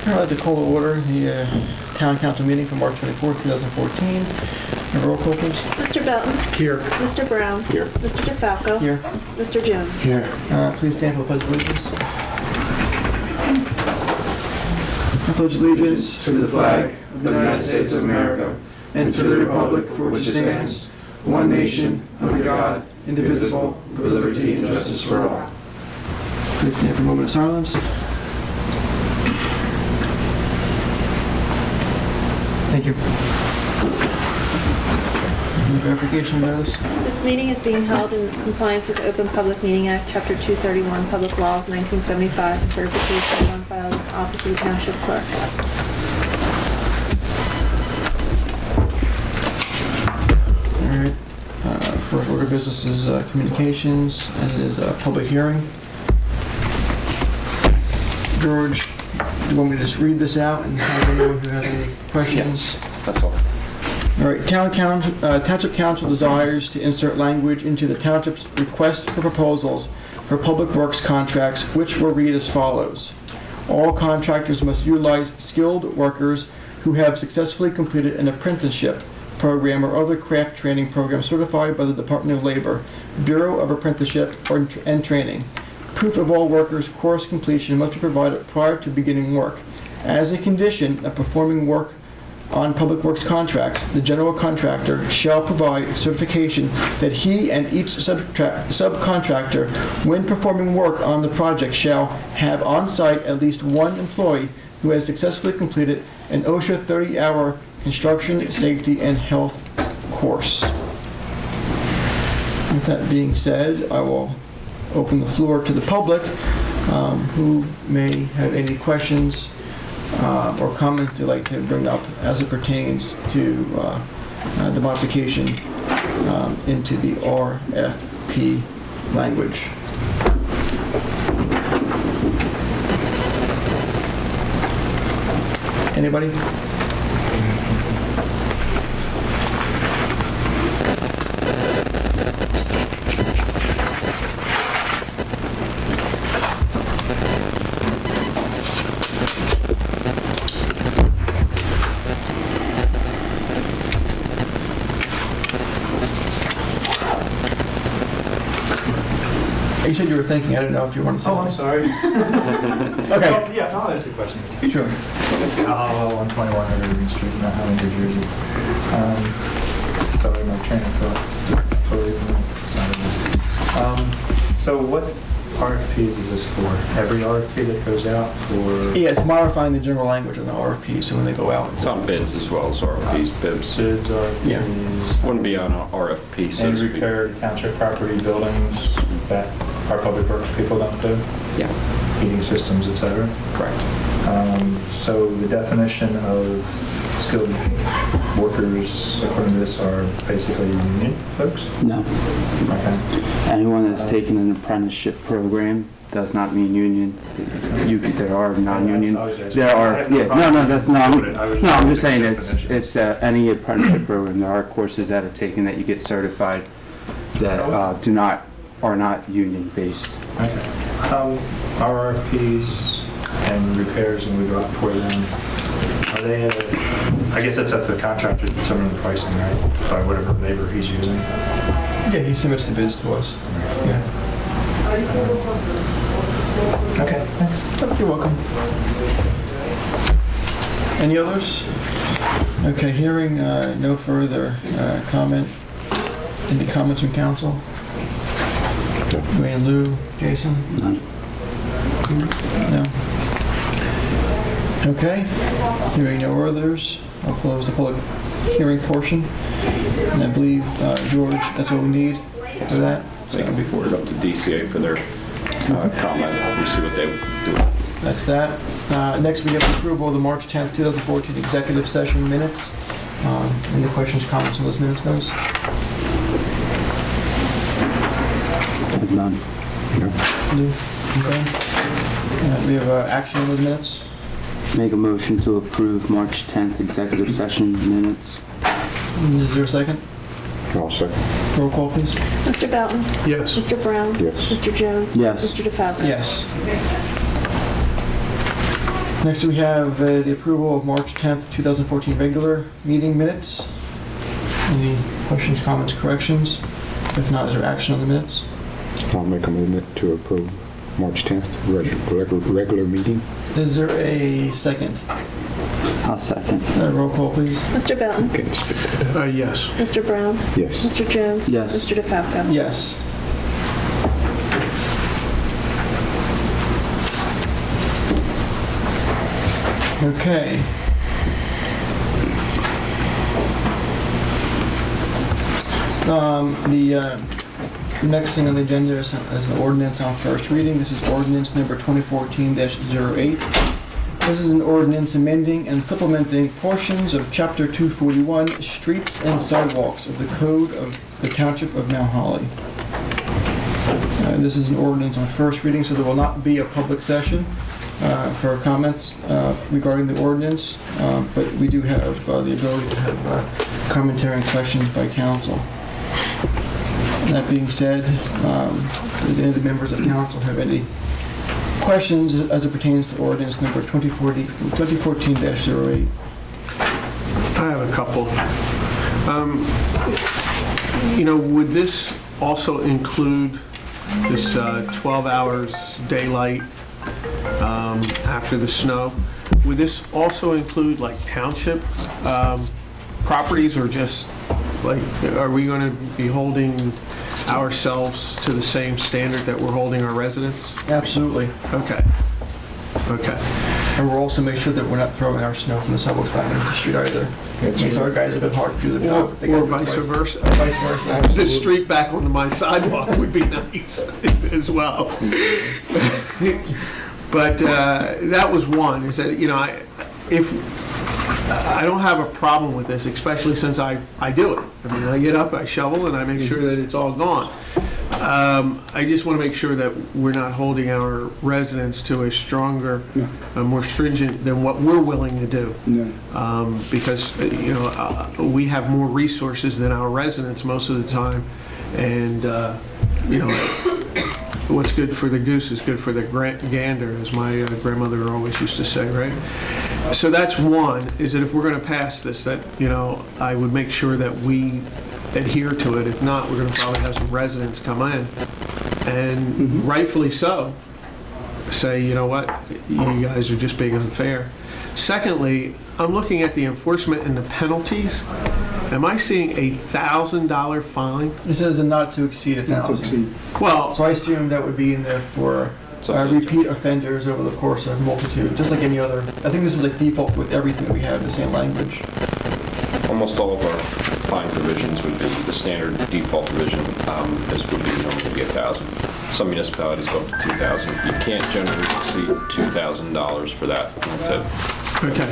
I'd like to call to order the Town Council meeting for March 24th, 2014. Roll call, please. Mr. Belton. Here. Mr. Brown. Here. Mr. DeFalco. Here. Mr. Jones. Here. Please stand for the Pledge of Allegiance. I pledge allegiance To the flag of the United States of America and to the republic for which it stands, one nation, under God, indivisible, with liberty and justice for all. Please stand for a moment of silence. Thank you. Any verification notice? This meeting is being held in compliance with the Open Public Meeting Act, Chapter 231, Public Laws, 1975, and certification on file with the Office of the Township Clerk. All right. First order of business is communications, and it is a public hearing. George, do you want me to just read this out and have anyone who has any questions? That's all. All right, Township Council desires to insert language into the Township's request for proposals for public works contracts, which will read as follows. All contractors must utilize skilled workers who have successfully completed an apprenticeship program or other craft training program certified by the Department of Labor, Bureau of Apprenticeship and Training. Proof of all workers' course completion must be provided prior to beginning work. As a condition of performing work on public works contracts, the general contractor shall provide certification that he and each subcontractor, when performing work on the project, shall have on site at least one employee who has successfully completed an OSHA 30-hour construction, safety, and health course. With that being said, I will open the floor to the public who may have any questions or comments they'd like to bring up as it pertains to the modification into the RFP language. Anybody? You said you were thinking. I didn't know if you wanted to say Oh, I'm sorry. Okay. Yeah, I'll ask a question. Sure. 121 Evergreen Street, Manhattan, New Jersey. Sorry, my train of thought totally sounded this. So what RFPs is this for? Every RFP that goes out for Yeah, it's modifying the general language on the RFP, so when they go out. It's on bids as well as RFPs, BIBs. bids, RFPs? Yeah. Wouldn't be on a RFP, so And to speak. repair township property buildings that our public works people don't do? Yeah, Heating systems, et cetera? correct. So the definition of skilled workers, according to this, are basically union folks? No. Okay. Anyone that's taken an apprenticeship program does not mean union. There are non-union. There are, yeah, no, that's not. No, I'm just saying it's any apprenticeship program. There are courses that are taken that you get certified that are not union based. Okay. Our RFPs and repairs, when we go out for them, are they, I guess that's up to the contractor to determine the pricing, right? By whatever labor he's using. Yeah, he submits the bids to us. Yeah. Okay, thanks. You're welcome. Any others? Okay, hearing no further comment. Any comments from council? Wayne, Lou, Jason? None. No? Okay, hearing no others, I'll close the public hearing portion. And I believe, George, that's all we need for that? They can be forwarded up to DCA for their comment. We see what they do. That's that. Next, we have the approval of the March 10th, 2014 executive session minutes. Any questions, comments on those minutes, guys? None. Lou? Okay. We have action on those minutes. Make a motion to approve March 10th executive session minutes. Is there a second? I'll second. Roll call, please. Mr. Belton. Yes. Mr. Brown. Yes. Mr. Jones. Yes. Mr. DeFalco. Yes. Next, we have the approval of March 10th, 2014 regular meeting minutes. Any questions, comments, corrections? If not, is there action on the minutes? I'll make a movement to approve March 10th, regular meeting. Is there a second? I'll second. Roll call, please. Mr. Belton? Yes. Mr. Brown? Yes. Mr. Jones? Yes. Mr. DeFalco? Yes. Okay. The next thing on the agenda is an ordinance on first reading. This is ordinance number 2014-08. This is an ordinance amending and supplementing portions of Chapter 241, Streets and Sidewalks of the Code of the Township of Mount Holly. This is an ordinance on first reading, so there will not be a public session for comments regarding the ordinance, but we do have the ability to have commentary and questions by council. That being said, does any of the members of council have any questions as it pertains to ordinance number 2014-08? I have a couple. Would this also include this 12 hours daylight after the snow? Would this also include like township properties, or just like, are we going to be holding ourselves to the same standard that we're holding our residents? Absolutely. Okay. And we'll also make sure that we're not throwing our snow from the sidewalks back into the street either. Because our guys have been hard to do the job. Or vice versa. Vice versa. The street back onto my sidewalk would be nice as well. But that was one, is that, I don't have a problem with this, especially since I do it. I mean, I get up, I shovel, and I make sure that it's all gone. I just want to make sure that we're not holding our residents to a stronger, more stringent than what we're willing to do. Because, we have more resources than our residents most of the time. And, what's good for the goose is good for the gander, as my grandmother always used to say, right? So that's one, is that if we're going to pass this, that, I would make sure that we adhere to it. If not, we're going to probably have some residents come in and rightfully so say, you know what, you guys are just being unfair. Secondly, I'm looking at the enforcement and the penalties. Am I seeing a $1,000 fine? It says a not to exceed 1,000. Well, So I assume that would be in there for repeat offenders over the course of a multitude, just like any other. I think this is like default with everything we have, the same language. Almost all of our fine provisions would be the standard default provision, as would be normally be 1,000. Some municipalities go up to 2,000. You can't generally exceed $2,000 for that. That's it. okay.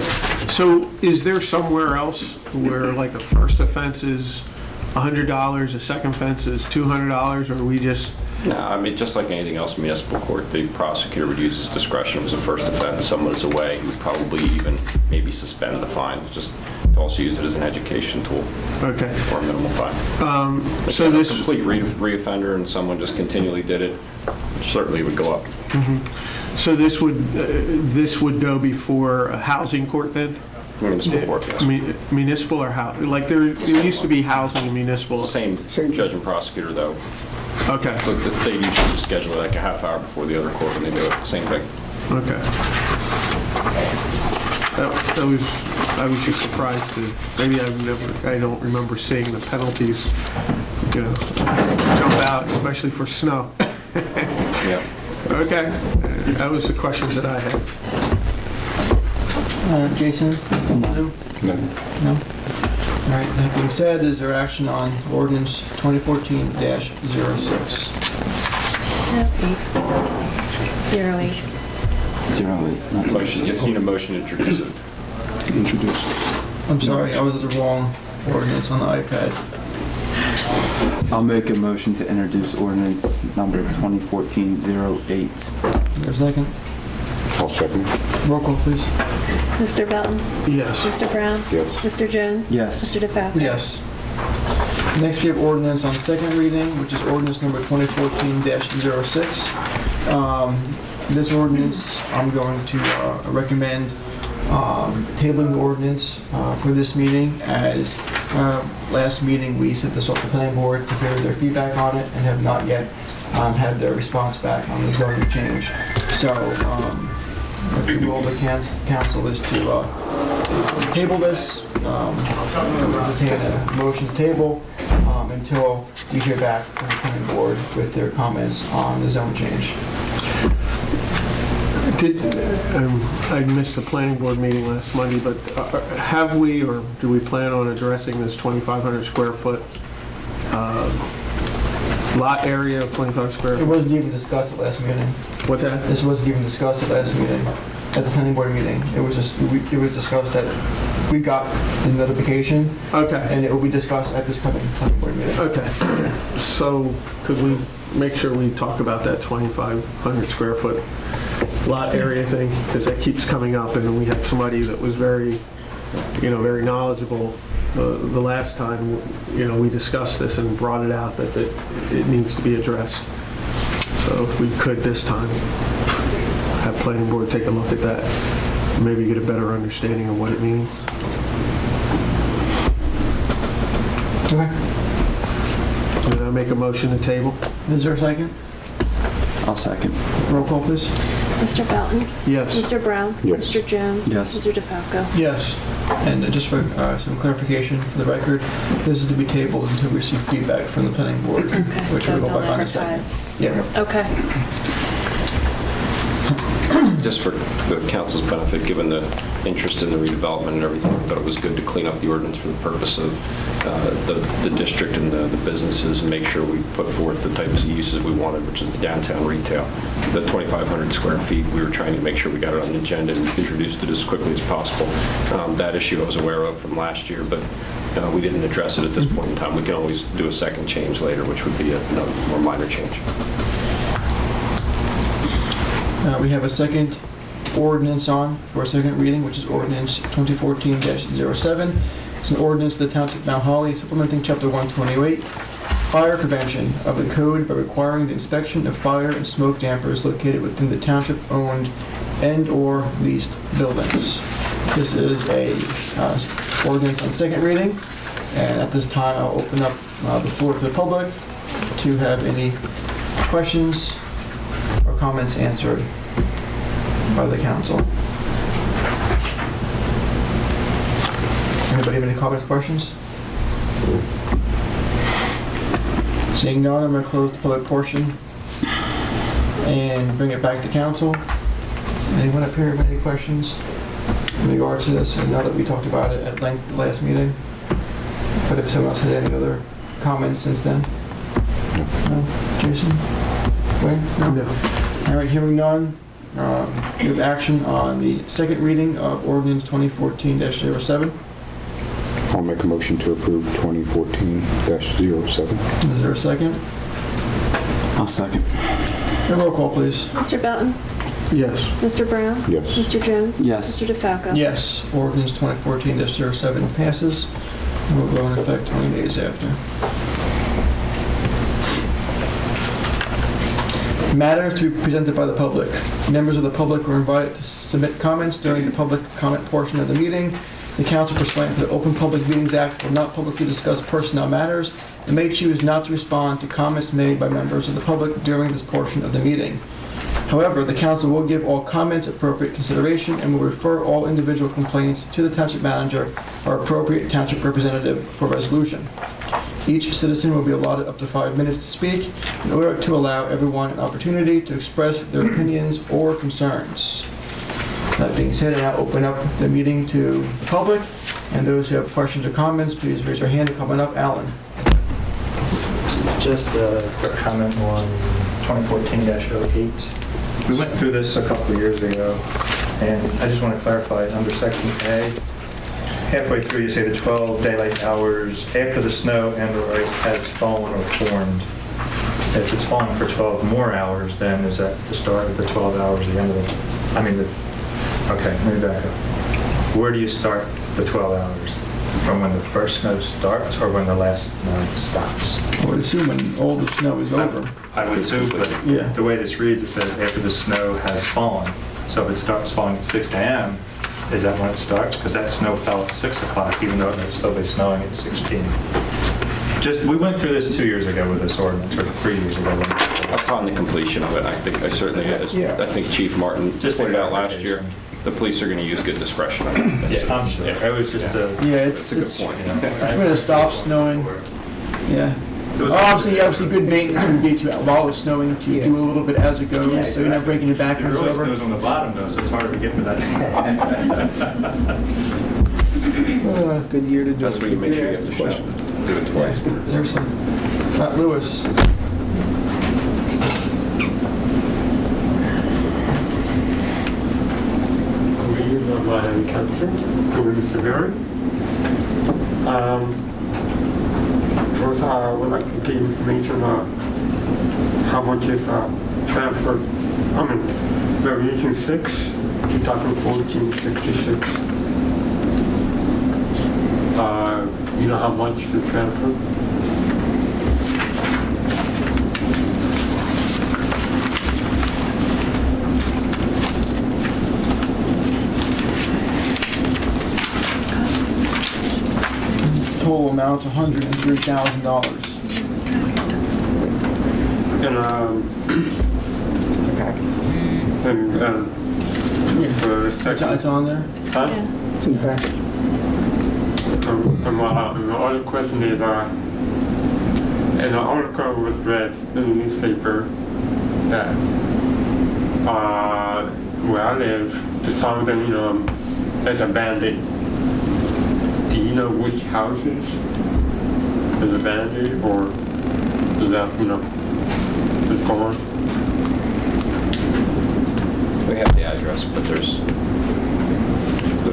So is there somewhere else where like a first offense is $100, a second offense is $200, or we just... No, I mean, just like anything else in municipal court, the prosecutor would use his discretion. It was a first offense, someone is away, he would probably even maybe suspend the fine, just to also use it as an education tool Okay. for a minimal fine. So this... Complete re-offender and someone just continually did it, certainly would go up. So this would go before a housing court then? Municipal court, yes. Municipal or how? Like there used to be housing and municipal. Same judge and prosecutor, though. Okay. So they usually schedule it like a half hour before the other court when they do it. Same thing. Okay. I was just surprised that maybe I don't remember seeing the penalties, jump out, especially for snow. Yeah. Okay. That was the questions that I had. Jason? No? No. No? All right, that being said, is there action on ordinance 2014-06? 08. 08. Motion, you need a motion to introduce it. Introduce. I'm sorry, I was at the wrong ordinance on the iPad. I'll make a motion to introduce ordinance number 2014-08. Is there a second? I'll second. Roll call, please. Mr. Belton? Yes. Mr. Brown? Yes. Mr. Jones? Yes. Mr. DeFalco? Yes. Next, we have ordinance on second reading, which is ordinance number 2014-06. this ordinance, I'm going to recommend tabling the ordinance for this meeting, as last meeting we sent this off to the planning board to hear their feedback on it and have not yet had their response back on the zoning change. So the role of the council is to table this, entertain a motion to table until we hear back from the planning board with their comments on the zone change. I missed the planning board meeting last Monday, but have we, or do we plan on addressing this 2,500 square foot lot area of 25 square? It wasn't even discussed at last meeting. What's that? This wasn't even discussed at last meeting, at the planning board meeting. It was just, it was discussed that we got the notification, Okay. and it will be discussed at this planning board meeting. Okay. So could we make sure we talk about that 2,500 square foot lot area thing? Because that keeps coming up, and then we had somebody that was very, very knowledgeable the last time, we discussed this and brought it out that it needs to be addressed. So if we could this time, have planning board take a look at that, maybe get a better understanding of what it means. Okay. And I make a motion to table? Is there a second? I'll second. Roll call, please. Mr. Belton? Yes. Mr. Brown? Yes. Mr. Jones? Yes. Mr. DeFalco? Yes. And just for some clarification for the record, this is to be tabled until we receive feedback from the planning board, which So we'll go don't back on in a second. advertise. Yeah. Okay. Just for the council's benefit, given the interest in the redevelopment and everything, I thought it was good to clean up the ordinance for the purpose of the district and the businesses, and make sure we put forth the types of uses we wanted, which is the downtown retail. The 2,500 square feet, we were trying to make sure we got it on the agenda and introduced it as quickly as possible. That issue I was aware of from last year, but we didn't address it at this point in time. We can always do a second change later, which would be another more minor change. We have a second ordinance on for a second reading, which is ordinance 2014-07. It's an ordinance of the Township of Mount Holly supplementing Chapter 128, fire prevention of the code by requiring the inspection of fire and smoke dampers located within the township-owned and/or leased buildings. This is a ordinance on second reading, and at this time I'll open up the floor to the public to have any questions or comments answered by the council. Anybody have any comments, questions? Seeing none, I'm going to close the public portion and bring it back to council. Anyone up here have any questions in regards to this? And now that we talked about it at length the last meeting, but if someone else has any other comments since then? No? Jason? Wayne? No? All right, hearing none. We have action on the second reading of ordinance 2014-07. I'll make a motion to approve 2014-07. Is there a second? I'll second. A roll call, please. Mr. Belton? Yes. Mr. Brown? Yes. Mr. Jones? Yes. Mr. DeFalco? Yes, ordinance 2014-07 passes and will go in effect 20 days after. Matters to be presented by the public. Members of the public are invited to submit comments during the public comment portion of the meeting. The council pursuant to the Open Public Meetings Act will not publicly discuss personnel matters and may choose not to respond to comments made by members of the public during this portion of the meeting. However, the council will give all comments appropriate consideration and will refer all individual complaints to the township manager or appropriate township representative for resolution. Each citizen will be allotted up to 5 minutes to speak in order to allow everyone an opportunity to express their opinions or concerns. That being said, I now open up the meeting to the public, and those who have questions or comments, please raise your hand and come on up. Alan. Just a quick comment on 2014-08. We went through this a couple of years ago, and I just want to clarify, under section A, halfway through you say the 12 daylight hours after the snow and or ice has fallen or formed. If it's falling for 12 more hours, then is that the start of the 12 hours, the end of okay, let me back up. Where do you start the 12 hours? from when the first snow starts or when the last snow stops? I would assume when all the snow is over. I would assume, but Yeah. the way this reads, it says after the snow has fallen. So if it starts falling at 6 a.m., is that when it starts? Because that snow fell at 6 o'clock, even though it would still be snowing at 6 p.m. We went through this 2 years ago with this ordinance, or 3 years ago. Upon the completion of it, I think Chief Martin Just pointed out last clarification. year, the police are going to use good discretion on it. Yeah, I'm sure. It was just a... Yeah, That's a good point. when it stops snowing. Yeah. Obviously, good maintenance would be to, while it's snowing, to do a little bit as it goes, so you're not breaking it back It when it's really over. snows on the bottom though, so it's hard to get to that snow. Good year to do That's it. where you make sure you have to do it twice. There's some. Lewis. Miami Council, Mr. Berry. First, I would like to get information on how much is transfer, Variation 6, 2014-66. You know how much the transfer? Total amount's $103,000. And, It's on there? huh? Yeah. It's in the back. And my other question is, an article was read in the newspaper that where I live, the something, is abandoned. Do you know which houses is abandoned or is that, is gone? We have the address, but there's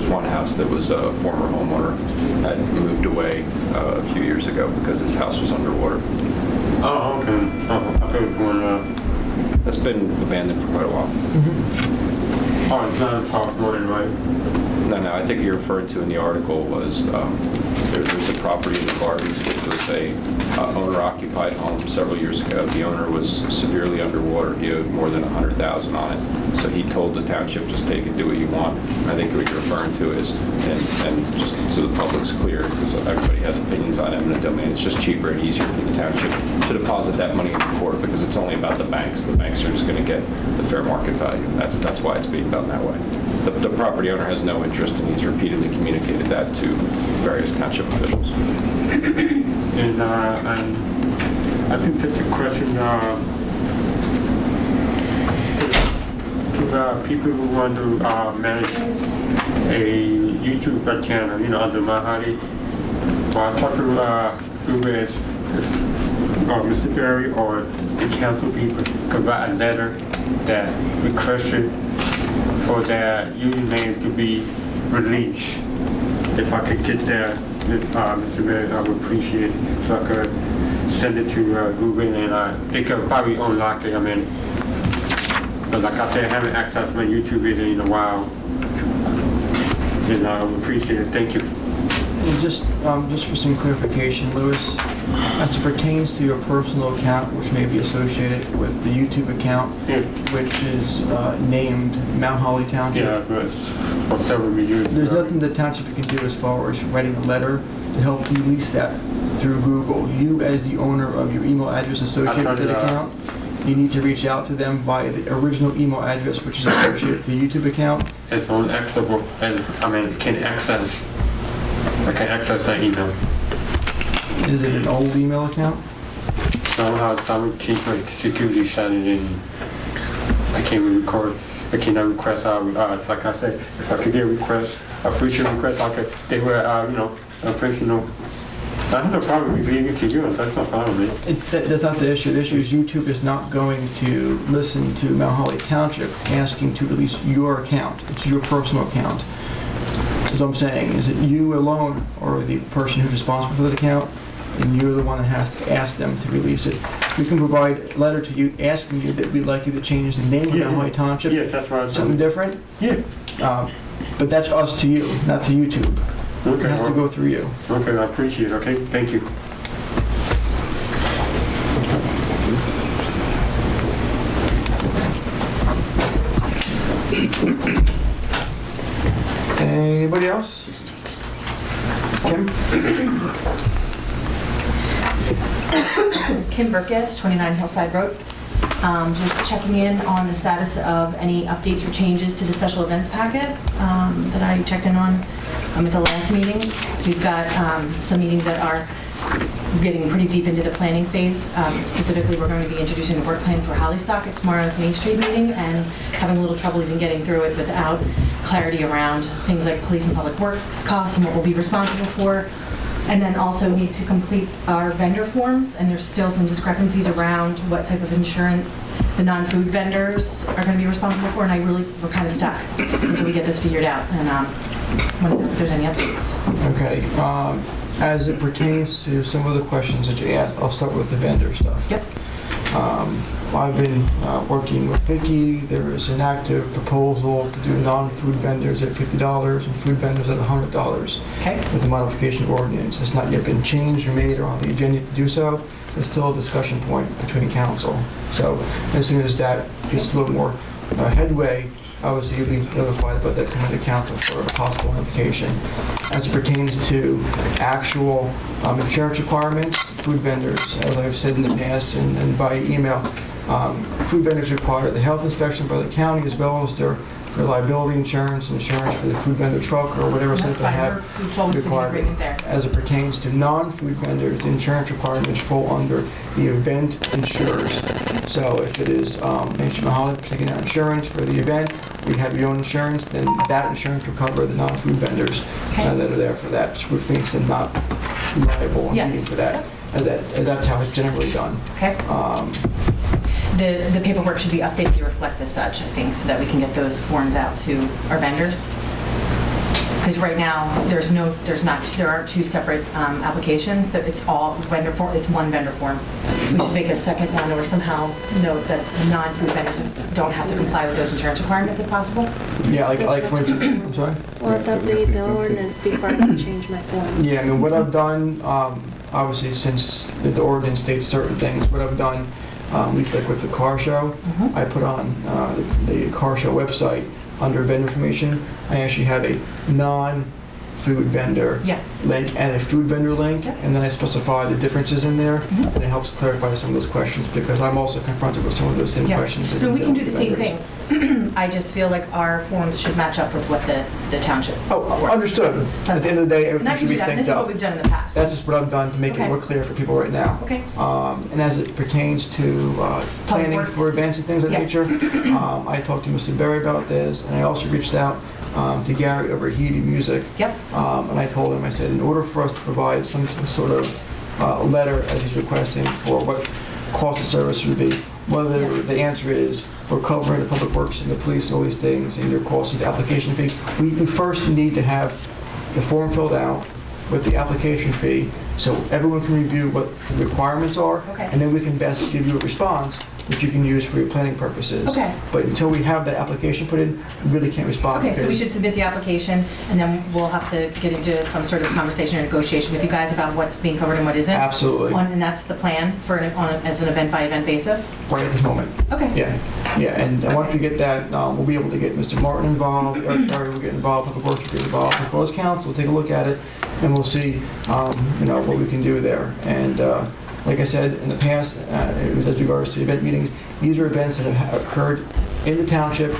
one house that was a former homeowner had moved away a few years ago because his house was underwater. Oh, okay. Oh, I thought it was one, That's been abandoned for quite a while. oh, it's not in South Morning, right? No, I think you're referring to in the article was, there's a property in the Gardens that was a owner-occupied home several years ago. The owner was severely underwater. He owed more than $100,000 on it. So he told the township, just take it, do what you want. I think what you're referring to is, and just so the public's clear, because everybody has opinions on eminent domain, it's just cheaper and easier for the township to deposit that money in the court because it's only about the banks. The banks are just going to get the fair market value. That's why it's being done that way. The property owner has no interest, and he's repeatedly communicated that to various township officials. And I think that's a question to people who want to manage a YouTube channel, under Mahadi. Well, I talked to Mr. Berry or the council people could write a letter that requested for their username to be released. If I could get that, Mr. Berry, I would appreciate it. So I could send it to Google and they could probably unlock it. But like I said, I haven't accessed my YouTube video in a while. And I would appreciate it. Thank you. And just for some clarification, Lewis, as it pertains to your personal account, which may be associated with the YouTube account, Yeah. which is named Mount Holly Township. Yeah, but for several years. There's nothing the township can do as far as writing a letter to help release that through Google. You, as the owner of your email address associated with that account, you need to reach out to them via the original email address, which is associated with the YouTube account. It's unaccessible, and I can access that email. Is it an old email account? Somehow someone keeps my security setting and I cannot request, like I said, if I could get a request, a official request, they were, official. I have no problem with leaving it to you, that's no problem with me. That's not the issue. The issue is YouTube is not going to listen to Mount Holly Township asking to release your account. It's your personal account. That's what I'm saying, is that you alone or the person who's responsible for that account, and you're the one that has to ask them to release it. We can provide a letter to you asking you that we'd like you to change the name of Mount Holly Township. Yeah, that's what I was Something different. Yeah. But that's us to you, not to YouTube. It has to go through you. Okay, I appreciate it, okay? Thank you. Anybody else? Kim? Kim Burgess, 29 Hillside Road. Just checking in on the status of any updates or changes to the special events packet that I checked in on at the last meeting. We've got some meetings that are getting pretty deep into the planning phase. Specifically, we're going to be introducing a work plan for Hollystock at tomorrow's Main Street meeting and having a little trouble even getting through it without clarity around things like police and public works costs and what we'll be responsible for. And then also need to complete our vendor forms, and there's still some discrepancies around what type of insurance the non-food vendors are going to be responsible for, and we're kind of stuck until we get this figured out, and want to know if there's any updates. Okay, as it pertains to some of the questions that you asked, I'll start with the vendor stuff. Yep. I've been working with Vicki. There is an active proposal to do non-food vendors at $50 and food vendors at $100 Okay. with the modification ordinance. It's not yet been changed or made or on the agenda to do so. It's still a discussion point between council. So as soon as that gets a little more headway, obviously you'll be notified about that coming to council for a possible notification. As it pertains to actual insurance requirements, food vendors, as I've said in the past and by email, food vendors require the health inspection by the county as well as their liability insurance and insurance for the food vendor truck or whatever That's they fine. have We're forward to the required. agreement there. As it pertains to non-food vendors, the insurance requirements fall under the event insurers. So if it is Nation Mahalik taking out insurance for the event, we have your own insurance, then that insurance will cover the non-food vendors that are there for that, which makes them not liable and Yeah. needing for that. As that's how it's generally done. Okay. The paperwork should be updated to reflect as such, I think, so that we can get those forms out to our vendors. Because right now, there aren't two separate applications, that it's all vendor form, it's one vendor form. We should make a second one or somehow note that non-food vendors don't have to comply with those insurance requirements if possible. Yeah, like for instance, I'm sorry? We'll have to update the ordinance before I can change my forms. Yeah, I mean, what I've done, obviously, since the ordinance states certain things, what I've done, at least like with the car show, I put on the car show website, under vendor information, I actually have a non-food vendor Yeah. link and a food vendor link, Yep. and then I specify the differences in there, and it helps clarify some of those questions, because I'm also confronted with some of those same Yeah. questions. So we can do the with same vendors. thing. I just feel like our forms should match up with what the township. Oh, understood. At the end of the day, And everything I can should do be that, and synced this is what up. we've done in the past. That's just what I've done to make it Okay. more clear for people right now. Okay. And as it pertains to planning works. for events and things of that Yeah. nature, I talked to Mr. Berry about this, and I also reached out to Gary over at Heedy Music. Yep. And I told him, I said, in order for us to provide some sort of letter as he's requesting for what cost of service would be, whether Yeah. the answer is we're covering the public works and the police and all these things, and your cost is the application fee, we first need to have the form filled out with the application fee, so everyone can review what the requirements are, Okay. and then we can best give you a response, which you can use for your planning purposes. Okay. But until we have that application put in, we really can't respond. Okay, so we because- should submit the application, and then we'll have to get into some sort of conversation or negotiation with you guys about what's being covered and what isn't? Absolutely. And that's the plan for, as an event-by-event basis? Right at this moment. Okay. Yeah, and once we get that, we'll be able to get Mr. Martin involved, Eric Perry will get involved, Public Works will get involved, as well as council, take a look at it, and we'll see, what we can do there. And like I said, in the past, it was as regards to event meetings, these are events that have occurred in the township.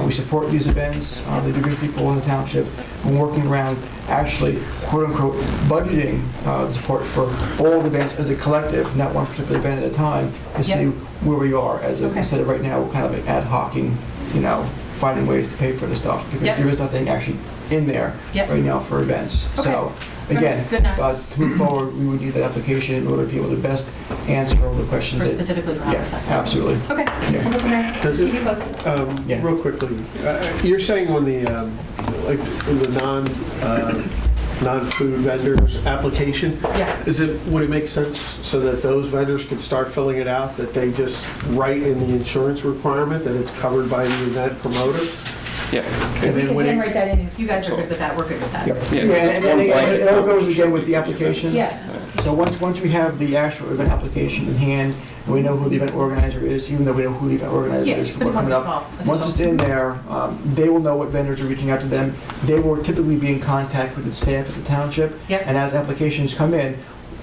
We support these events. They do bring people in the township. I'm working around actually, quote unquote, budgeting support for all the events as a collective, not one particular event at a time, to see where we are. Instead of right now, we're kind of ad hocing, finding ways to pay for the stuff, because there is nothing actually in there right now for events. Okay. So, again, Good enough. to move forward, we would need that application in order to be able to best answer all the questions. Specifically for Yeah, homicide? absolutely. Okay, Yeah. we'll go from there. Does Keep it- you posted. Yeah. Real quickly, you're saying on the, like, in the non-food vendors application? Yeah. Would it make sense so that those vendors can start filling it out, that they just write in the insurance requirement that it's covered by the event promoter? Yeah. And then We when can it, write that in, if you guys are good with that, we're good with that. Yep. yeah, and it all goes again with the application. Yeah, So once we have the actual event application in hand, and we know who the event organizer is, even though we know who the event organizer Yeah, is for but what's once coming it's all up. Once it's official. in there, they will know what vendors are reaching out to them. They will typically be in contact with the staff at the township. Yep. And as applications come in,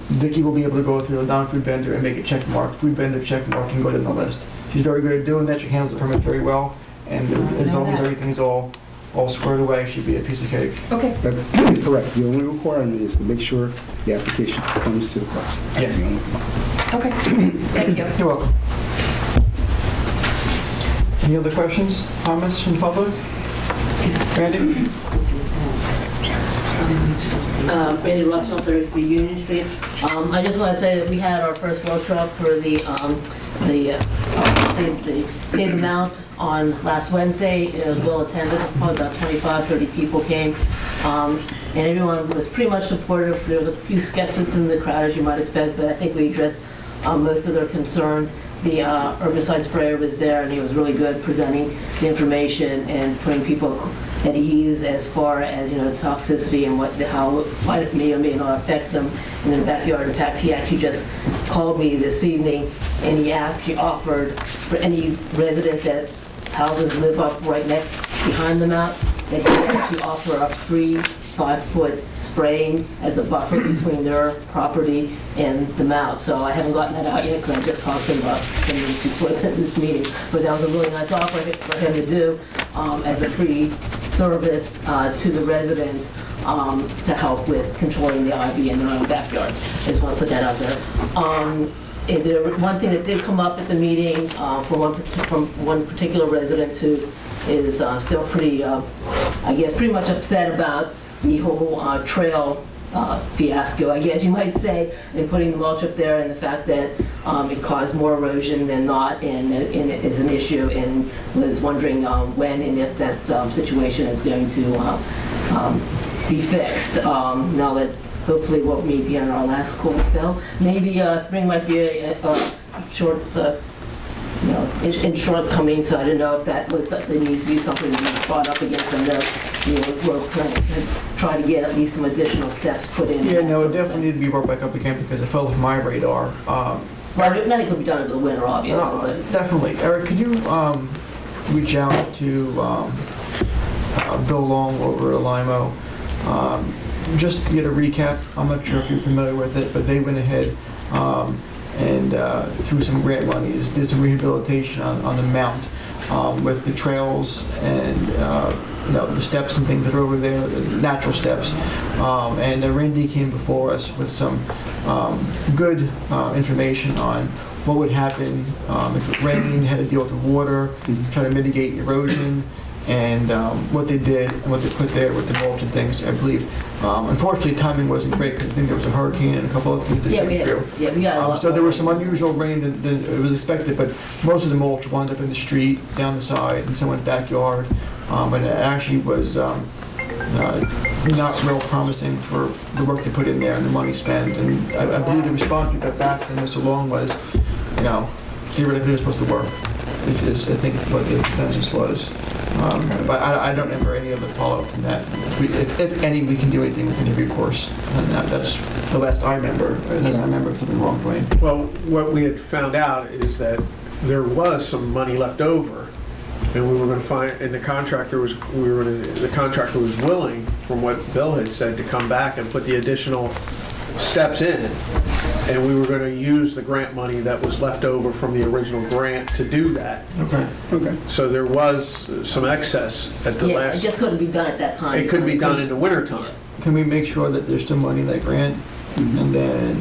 Vicky will be able to go through a non-food vendor and make a check mark. Food vendor check mark can go in the list. She's very good at doing that. She handles the permit very well. And as long as everything's all squared away, she'd be a piece of cake. okay. That's correct. The only requirement is to make sure the application comes to the clerk. That's the only thing. Okay, thank you. You're welcome. Any other questions, comments from the public? Randy? Randy Russell, 33 Union Street. I just want to say that we had our first workshop for the Save the Mount on last Wednesday. It was well attended, probably about 25, 30 people came. And everyone was pretty much supportive. There was a few skeptics in the crowd, as you might expect, but I think we addressed most of their concerns. The herbicide sprayer was there, and he was really good presenting the information and putting people at ease as far as, toxicity and how it may or may not affect them in their backyard. In fact, he actually just called me this evening, and he actually offered for any resident that houses live up right next behind the mount, that he actually offer a free 5-foot spraying as a buffer between their property and the mount. So I haven't gotten that out yet because I just talked to him about spending before this meeting. But that was a really nice offer for him to do as a free service to the residents to help with controlling the ivy in their own backyards. I just want to put that out there. One thing that did come up at the meeting from one particular resident who is still pretty, pretty much upset about the whole trail fiasco, I guess you might say, and putting the mulch up there, and the fact that it caused more erosion than not, and it is an issue, and was wondering when and if that situation is going to be fixed. Now that hopefully what may be on our last cold spell, maybe spring might be a short. In shortcoming, so I don't know if that was something that needs to be something to be brought up again from there. We're going to try to get at least some additional steps put in. Yeah, no, it definitely need to be brought back up again because it fell off my radar. Well, nothing could be done in the winter, obviously, but Definitely. Eric, could you reach out to Bill Long over at Limo? Just to get a recap. I'm not sure if you're familiar with it, but they went ahead and through some grant monies, did some rehabilitation on the mount with the trails and the steps and things that are over there, the natural steps. And Randy came before us with some good information on what would happen if it rained, how to deal with the water, try to mitigate erosion, and what they did and what they put there with the mulch and things, I believe. Unfortunately, timing wasn't great because I think there was a hurricane and a couple of things that came through. we got a lot So there was some unusual rain than it was expected, but most of the mulch wound up in the street, down the side, in someone's backyard. And it actually was not real promising for the work they put in there and the money spent. And I believe the response we got back from Mr. Long was, theoretically it's supposed to work. I think what the consensus was. But I don't remember any other follow-up from that. If any, we can do anything with interview course. And that's the last I remember, unless I remember something wrong, Dwayne. Well, what we had found out is that there was some money left over, and we were going to find, and the contractor was willing, from what Bill had said, to come back and put the additional steps in. And we were going to use the grant money that was left over from the original grant to do that. Okay. So there was some excess at the it last. just couldn't be done at that time. It could be done in the wintertime. Can we make sure that there's still money in that grant and then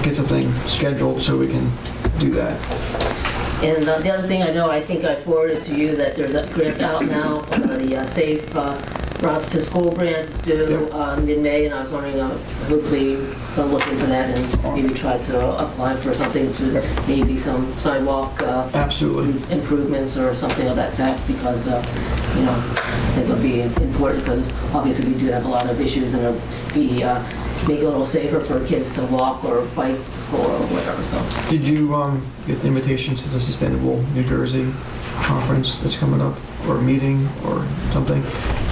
get something scheduled so we can do that? And the other thing I think I forwarded to you that there's a grant out now, the Safe Routes to School grant due mid-May, and I was wondering, hopefully they'll look into that and maybe try to apply for something to maybe some sidewalk Absolutely. improvements or something of that fact, because I think it would be important because obviously we do have a lot of issues, and it'll be make it a little safer for kids to walk or bike to school or whatever. So Did you get the invitation to the Sustainable New Jersey conference that's coming up, or a meeting, or something.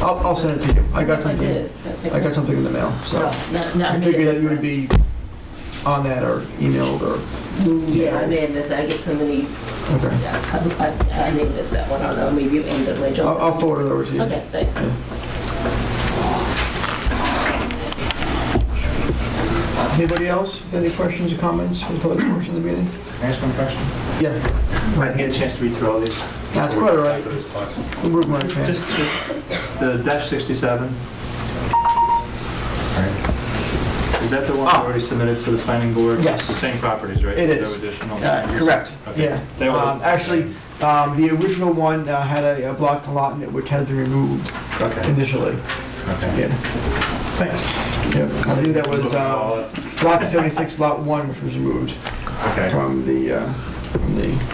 I'll send it to you. I got I something. did. I got something in the mail, so. No, I figured that you would be on that or emailed or, Yeah, I may have missed that. I get so many, okay. I may have missed that one. I don't know, maybe you ended my job. I'll forward it over to you. Okay, thanks. Yeah. Anybody else with any questions or comments for the public portion of the meeting? Can I ask one question? Yeah. I didn't get a chance to read through all these. That's quite all right. After this class. We'll move right past. Just the dash 67. Is that the one Ah. already submitted to the planning board? Yes. It's the same properties, right? It There's is. no additional changes? Correct, Okay. yeah. They were- Actually, the original one had a block lot in it which has been removed Okay. initially. Okay. Yeah. Thanks. Yep. I believe that was block 76, lot 1, which was removed Okay. from the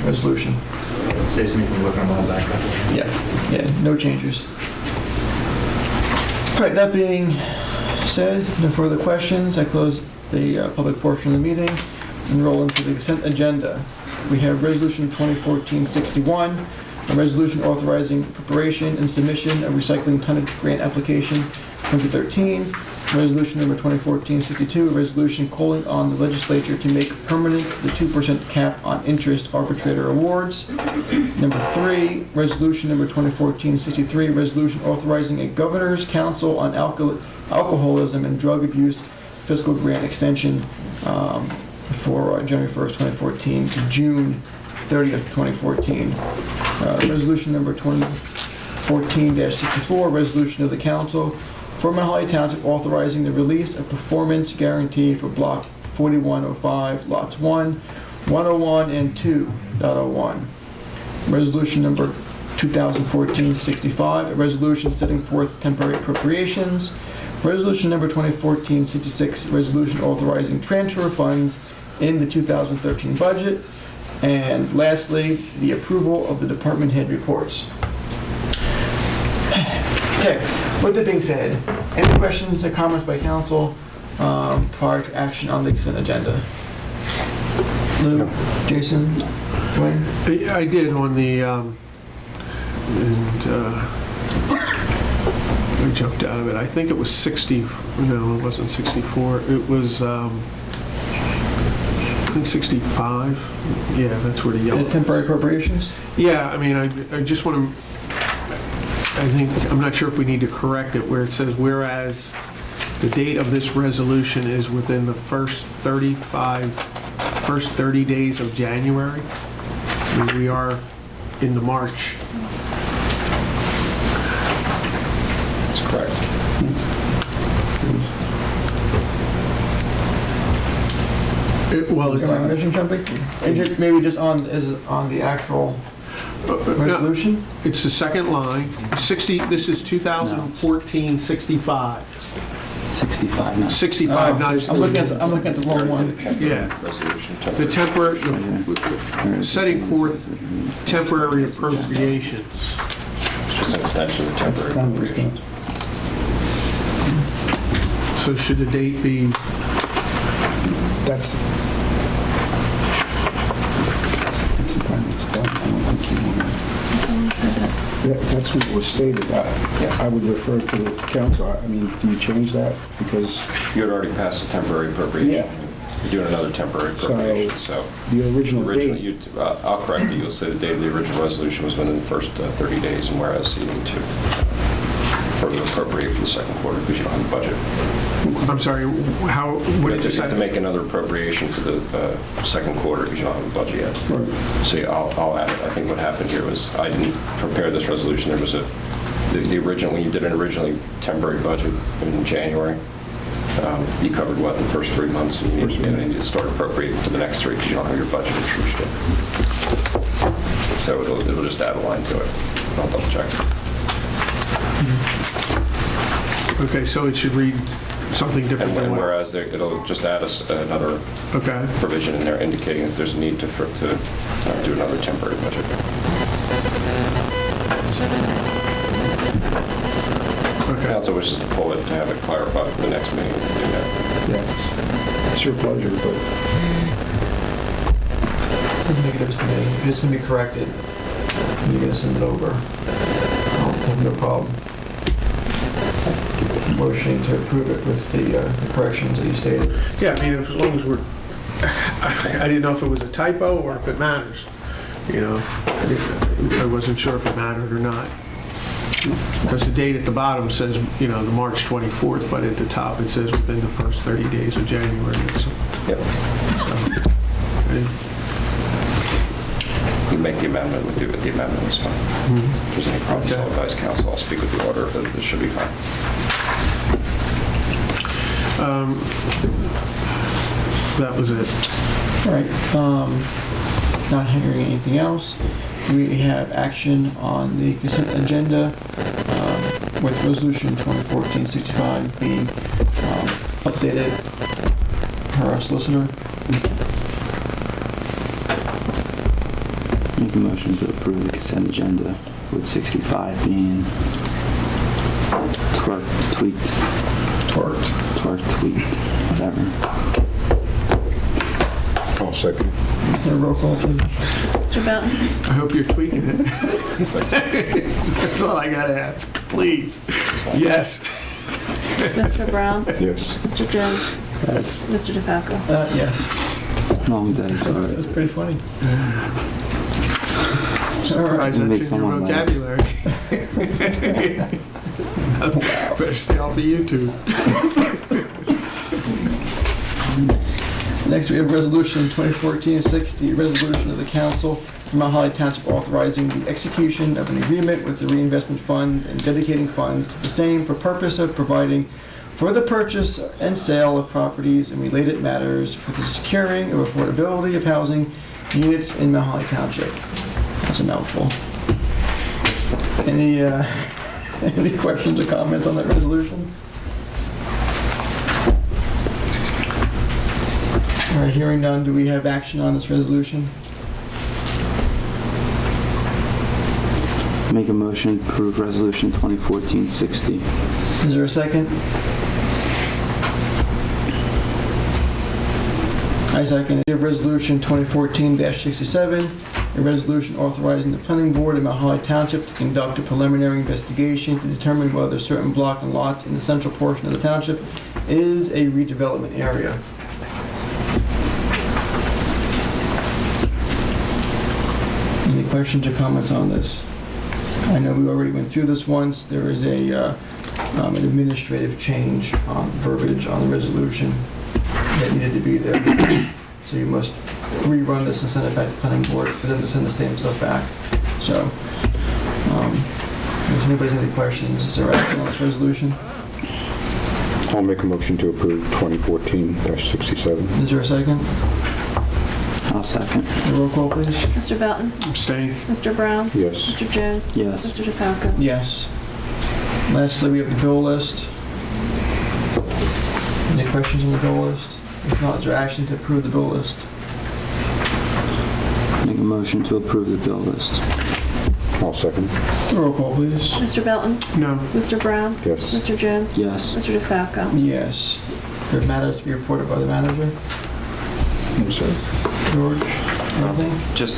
resolution. Saves me from looking them all back up. Yeah, no changes. All right, that being said, no further questions. I close the public portion of the meeting and roll into the consent agenda. We have Resolution 2014-61, a resolution authorizing preparation and submission of recycling tonnage grant application 2013. Resolution number 2014-62, a resolution calling on the legislature to make permanent the 2% cap on interest arbitrator awards. Number 3, resolution number 2014-63, resolution authorizing a governor's council on alcoholism and drug abuse fiscal grant extension for January 1st, 2014 to June 30th, 2014. Resolution number 2014-64, resolution of the council for Mount Holly Township authorizing the release of performance guarantee for block 4105, lots 1, 101, and 2.01. Resolution number 2014-65, a resolution setting forth temporary appropriations. Resolution number 2014-66, resolution authorizing transfer of funds in the 2013 budget. And lastly, the approval of the department head reports. Okay, with that being said, any questions or comments by council prior to action on the consent agenda? Lou, Jason, Dwayne? I did on the, I jumped out of it. I think it was 60, no, it wasn't 64. It was, I think 65. Yeah, that's where the yellow The temporary is. appropriations? Yeah, I mean, I just want to, I think, I'm not sure if we need to correct it, where it says, whereas the date of this resolution is within the first 30 days of January. I mean, we are into March. That's correct. Well, Am I missing something? Maybe just is it on the actual resolution? it's the second line, 60, this is 2014, 65. 65, no. 65, not, I'm looking at the wrong one. yeah. Resolution. The temporary, setting forth temporary appropriations. It's just an extension of That's temporary done, it's appropriations. done. So should the date be, That's the time it's done. I don't think you want to. That's what was stated. I would refer to the council. I mean, do you change that? Because You had already passed a temporary appropriation. Yeah. You're doing another temporary appropriation, so. the original Originally, date, I'll correct you, you'll say the date of the original resolution was within the first 30 days, and whereas you need to further appropriate for the second quarter because you don't have a budget. I'm sorry, how, what did you You have to say? make another appropriation for the second quarter because you don't have a budget yet. So I'll add it. I think what happened here was I didn't prepare this resolution. There was the original, when you did an originally temporary budget in January, you covered what, the first 3 months, and you need to start appropriating for the next 3 because you don't have your budget introduced yet. So it'll just add a line to it. I'll double check. Okay, so it should read something different And than what? whereas it'll just add us another Okay, provision in there indicating that there's a need to do another temporary budget. okay. Council wishes to pull it to have it clarified for the next meeting. We can do that. yeah, it's your pleasure, but Doesn't make it up to committee. If it's going to be corrected, You're gonna send it over. I'll have no problem motioning to approve it with the corrections that you stated. Yeah, I mean, as long as we're, I didn't know if it was a typo or if it matters, you know? I wasn't sure if it mattered or not. Because the date at the bottom says, you know, the March 24th, but at the top it says within the first 30 days of January. Yep. So, okay. You make the amendment, we'll do it, the amendment is fine. If there's any problems, I'll advise council, I'll speak with the auditor, but it should be fine. That was it. All right, not hearing anything else. We have action on the consent agenda with resolution 2014-65 being updated per our solicitor. Make a motion to approve the consent agenda with 65 being tweaked, whatever. I'll second. Roll call, please. Mr. Belton? I hope you're tweaking it. That's all I gotta ask, please. Yes. Mr. Brown? Yes. Mr. Jones? Yes. Mr. DeFalco? Yes. Long day, sorry. That's pretty funny. Surprised Make that's in your someone laugh. vocabulary. Better stay off of YouTube. Next, we have Resolution 2014-60, resolution of the council from Mount Holly Township authorizing the execution of an agreement with the reinvestment fund and dedicating funds to the same for purpose of providing for the purchase and sale of properties and related matters for the securing of affordability of housing units in Mount Holly Township. That's a mouthful. Any any questions or comments on that resolution? All right, hearing none, do we have action on this resolution? Make a motion to approve resolution 2014-60. Is there a second? I second. We have resolution 2014-67, a resolution authorizing the planning board of Mount Holly Township to conduct a preliminary investigation to determine whether certain block and lots in the central portion of the township is a redevelopment area. Any questions or comments on this? I know we already went through this once. There is an administrative change on verbiage on the resolution that needed to be there. So you must rerun this and send it back to planning board for them to send the same stuff back. So, if anybody has any questions, is there action on this resolution? I'll make a motion to approve 2014-67. Is there a second? I'll second. Roll call, please. Mr. Belton? Abstain. Mr. Brown? Yes. Mr. Jones? Yes. Mr. DeFalco? Yes. Lastly, we have the bill list. Any questions on the bill list? If not, is there action to approve the bill list? Make a motion to approve the bill list. I'll second. Roll call, please. Mr. Belton? No. Mr. Brown? Yes. Mr. Jones? Yes. Mr. DeFalco? Yes. There matters to be reported by the manager. No, sir. George, anything? I just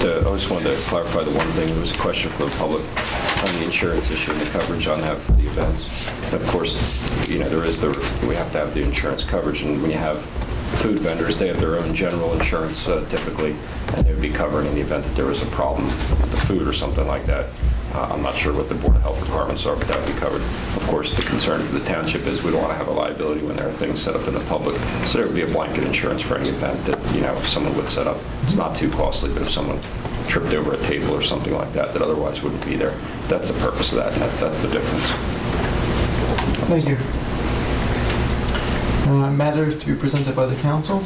wanted to clarify the one thing. There was a question from the public on the insurance issue and the coverage on that for the events. And of course, you know, we have to have the insurance coverage, and when you have food vendors, they have their own general insurance typically, and they would be covering in the event that there was a problem with the food or something like that. I'm not sure what the Board of Health requirements are, but that would be covered. Of course, the concern of the township is we don't want to have a liability when there are things set up in the public. So there would be a blanket insurance for any event that, you know, someone would set up. It's not too costly, but if someone tripped over a table or something like that that otherwise wouldn't be there, that's the purpose of that. That's the difference. Thank you. Matters to be presented by the council.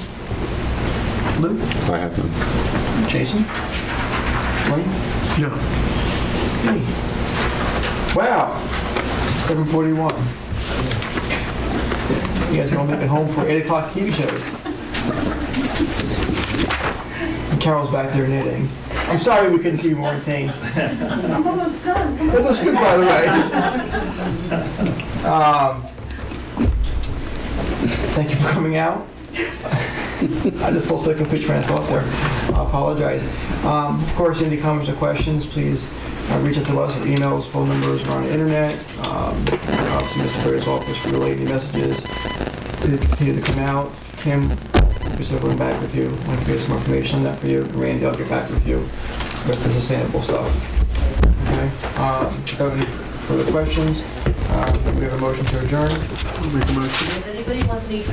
Lou? I have none. Jason? Dwayne? No. Hey. Wow. 7:41. You guys are gonna make it home for 8 o'clock TV shows. And Carol's back there knitting. I'm sorry we couldn't keep you more entertained. I'm almost done. It looks good, by the way. Thank you for coming out. I just lost a complete train of thought there. I apologize. Of course, any comments or questions, please reach out to us. Our emails, phone numbers are on the internet. Obviously, Mr. Perry's office for relating messages. Please continue to come out. Kim, we'll be circling back with you. I'll get some more information on that for you. And Randy, I'll get back with you with the sustainable stuff. Okay? If there are any further questions, we have a motion to adjourn. I'll make a motion. If anybody wants any